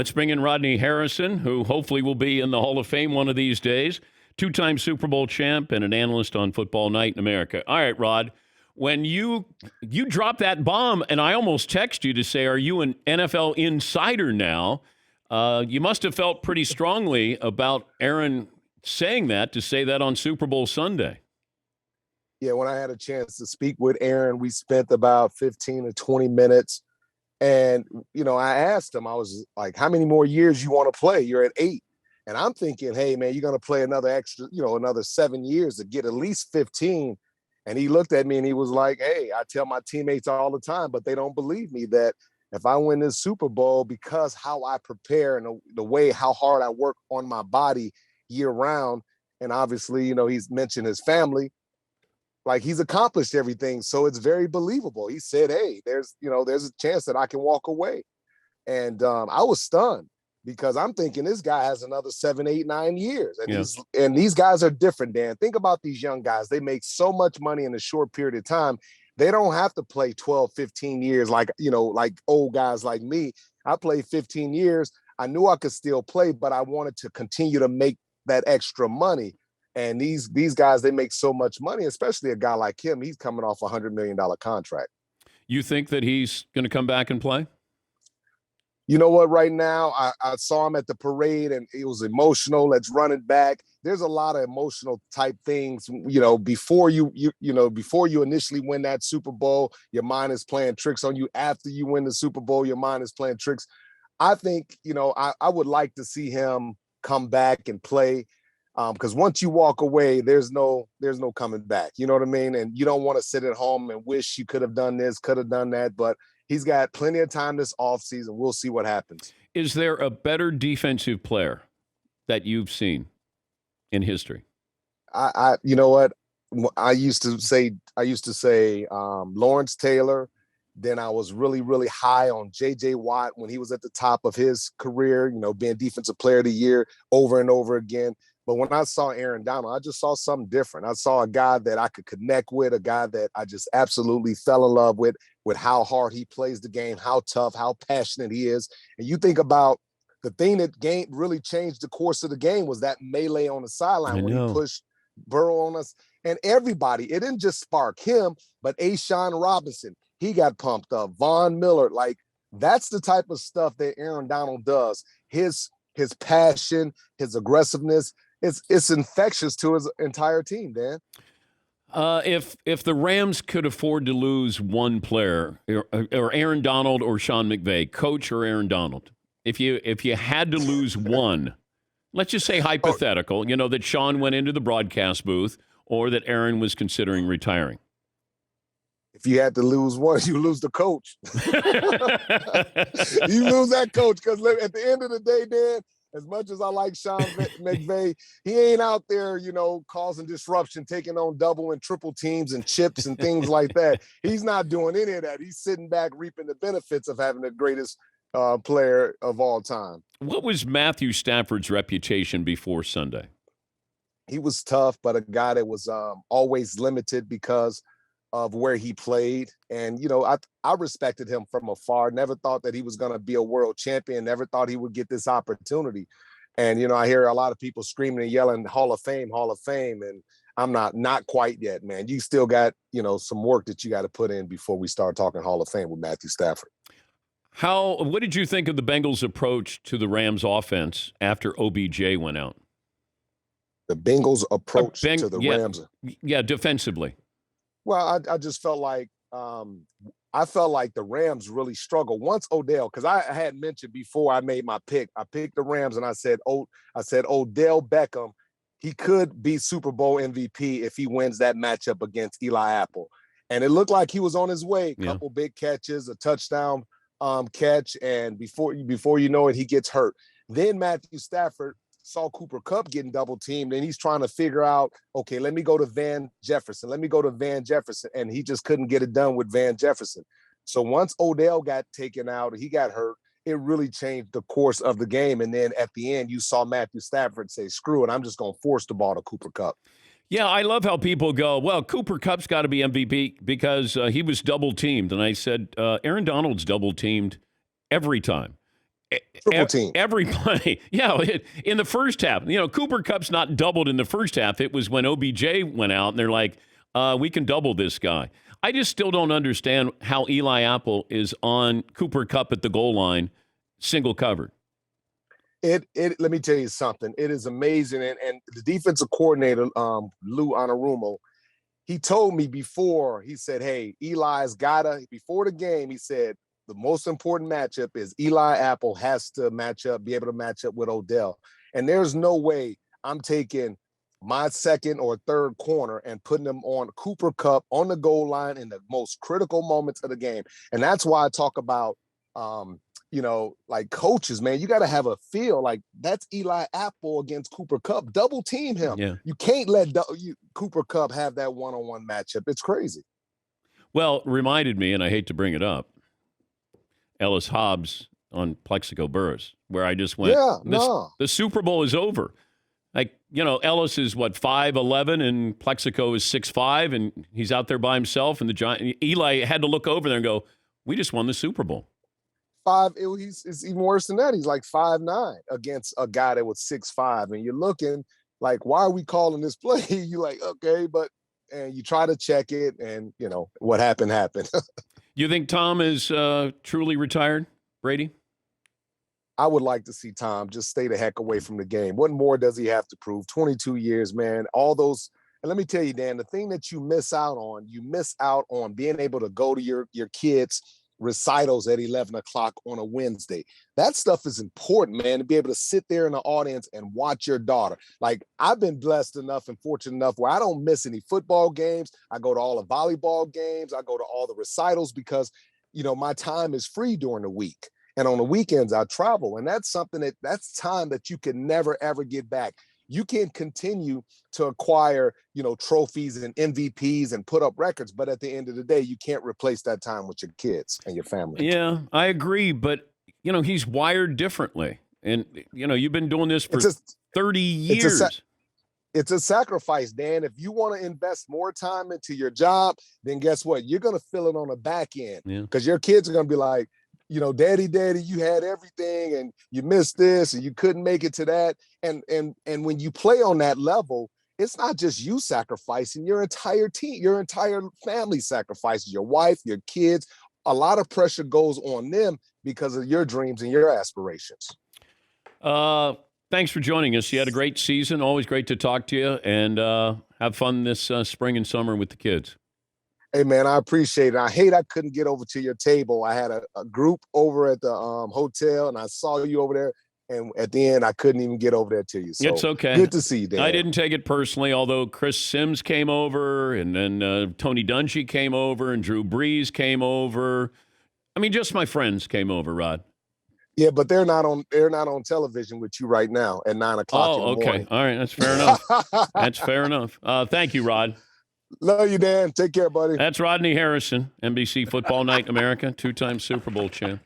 Let's bring in Rodney Harrison, who hopefully will be in the Hall of Fame one of these days. Two-time Super Bowl champ and an analyst on Football Night in America. All right, Rod, when you dropped that bomb, and I almost text you to say, are you an NFL insider now? You must have felt pretty strongly about Aaron saying that, to say that on Super Bowl Sunday. Yeah, when I had a chance to speak with Aaron, we spent about 15 to 20 minutes. And, I asked him, I was like, how many more years you want to play? You're at 8. And I'm thinking, hey, man, you're going to play another 7 years to get at least 15. And he looked at me and he was like, hey, I tell my teammates all the time, but they don't believe me, that if I win this Super Bowl, because how I prepare and the way how hard I work on my body year round. And obviously, he's mentioned his family, like he's accomplished everything. So it's very believable. He said, hey, there's a chance that I can walk away. And I was stunned, because I'm thinking this guy has another 7, 8, 9 years. And these guys are different, Dan. Think about these young guys. They make so much money in a short period of time. They don't have to play 12, 15 years like old guys like me. I played 15 years. I knew I could still play, but I wanted to continue to make that extra money. And these guys, they make so much money, especially a guy like him. He's coming off a $100 million contract. You think that he's going to come back and play? You know what? Right now, I saw him at the parade, and it was emotional. Let's run it back. There's a lot of emotional type things. Before you initially win that Super Bowl, your mind is playing tricks on you. After you win the Super Bowl, your mind is playing tricks. I think I would like to see him come back and play, because once you walk away, there's no coming back. You know what I mean? And you don't want to sit at home and wish you could have done this, could have done that, but he's got plenty of time this offseason. We'll see what happens. Is there a better defensive player that you've seen in history? You know what? I used to say Lawrence Taylor. Then I was really, really high on J.J. Watt when he was at the top of his career, being Defensive Player of the Year over and over again. But when I saw Aaron Donald, I just saw something different. I saw a guy that I could connect with, a guy that I just absolutely fell in love with how hard he plays the game, how tough, how passionate he is. And you think about the thing that really changed the course of the game was that melee on the sideline when he pushed Burrow on us. And everybody, it didn't just spark him, but Ashawn Robinson, he got pumped up. Von Miller, like that's the type of stuff that Aaron Donald does. His passion, his aggressiveness, it's infectious to his entire team, Dan. If the Rams could afford to lose one player, or Aaron Donald or Sean McVay, coach or Aaron Donald, if you had to lose one, let's just say hypothetical, that Sean went into the broadcast booth or that Aaron was considering retiring. If you had to lose one, you lose the coach. You lose that coach, because at the end of the day, Dan, as much as I like Sean McVay, he ain't out there, causing disruption, taking on double and triple teams and chips and things like that. He's not doing any of that. He's sitting back reaping the benefits of having the greatest player of all time. What was Matthew Stafford's reputation before Sunday? He was tough, but a guy that was always limited because of where he played. And, I respected him from afar. Never thought that he was going to be a world champion. Never thought he would get this opportunity. And, I hear a lot of people screaming and yelling, Hall of Fame. And I'm not quite yet, man. You still got, some work that you got to put in before we start talking Hall of Fame with Matthew Stafford. What did you think of the Bengals' approach to the Rams offense after OBJ went out? The Bengals' approach to the Rams? Yeah, defensively. Well, I just felt like the Rams really struggled once Odell, because I had mentioned before I made my pick. I picked the Rams and I said Odell Beckham, he could be Super Bowl MVP if he wins that matchup against Eli Apple. And it looked like he was on his way. A couple big catches, a touchdown catch, and before you know it, he gets hurt. Then Matthew Stafford saw Cooper Kupp getting double teamed, and he's trying to figure out, okay, let me go to Van Jefferson. And he just couldn't get it done with Van Jefferson. So once Odell got taken out, he got hurt, it really changed the course of the game. And then at the end, you saw Matthew Stafford say, screw it, I'm just going to force the ball to Cooper Kupp. Yeah, I love how people go, well, Cooper Kupp's got to be MVP because he was double teamed. And I said, Aaron Donald's double teamed every time. Triple team. Every play. Yeah, in the first half. Cooper Kupp's not doubled in the first half. It was when OBJ went out, and they're like, we can double this guy. I just still don't understand how Eli Apple is on Cooper Kupp at the goal line, single covered. Let me tell you something. It is amazing. And the defensive coordinator, Lou Anarumo, he told me before, he said, hey, Eli's before the game, he said, the most important matchup is Eli Apple has to be able to match up with Odell. And there's no way I'm taking my second or third corner and putting them on Cooper Kupp on the goal line in the most critical moments of the game. And that's why I talk about, like coaches, man, you got to have a feel like that's Eli Apple against Cooper Kupp. Double team him. Yeah. You can't let Cooper Kupp have that one-on-one matchup. It's crazy. Well, reminded me, and I hate to bring it up, Ellis Hobbs on Plexico Burress, where I just went, the Super Bowl is over. Like, Ellis is 5'11", and Plexico is 6'5", and he's out there by himself, and Eli had to look over there and go, we just won the Super Bowl. It's even worse than that. He's like 5'9" against a guy that was 6'5", and you're looking like, why are we calling this play? You're like, okay, and you try to check it, and what happened. You think Tom is truly retired, Brady? I would like to see Tom just stay the heck away from the game. What more does he have to prove? 22 years, man. All those. And let me tell you, Dan, the thing that you miss out on being able to go to your kids' recitals at 11 o'clock on a Wednesday. That stuff is important, man, to be able to sit there in the audience and watch your daughter. Like, I've been blessed enough and fortunate enough where I don't miss any football games. I go to all the volleyball games. I go to all the recitals because, my time is free during the week. And on the weekends, I travel. And that's that's time that you can never, ever get back. You can continue to acquire, trophies and MVPs and put up records. But at the end of the day, you can't replace that time with your kids and your family. Yeah, I agree. But, he's wired differently. And, you've been doing this for 30 years. It's a sacrifice, Dan. If you want to invest more time into your job, then guess what? You're going to feel it on the back end because your kids are going to be like, daddy, you had everything and you missed this and you couldn't make it to that. And when you play on that level, it's not just you sacrificing, your entire team, your entire family sacrifices, your wife, your kids. A lot of pressure goes on them because of your dreams and your aspirations. Thanks for joining us. You had a great season. Always great to talk to you, and have fun this spring and summer with the kids. Hey, man, I appreciate it. I hate I couldn't get over to your table. I had a group over at the hotel, and I saw you over there. And at the end, I couldn't even get over there to you. So it's okay. Good to see you, Dan. I didn't take it personally, although Chris Sims came over, and then Tony Dungy came over, and Drew Brees came over. I mean, just my friends came over, Rod. Yeah, but they're not on television with you right now at 9 o'clock. Oh, okay. Morning. All right. That's fair enough. That's fair enough. Thank you, Rod. Love you, Dan. Take care, buddy. That's Rodney Harrison, NBC Football Night in America, 2-time Super Bowl champ.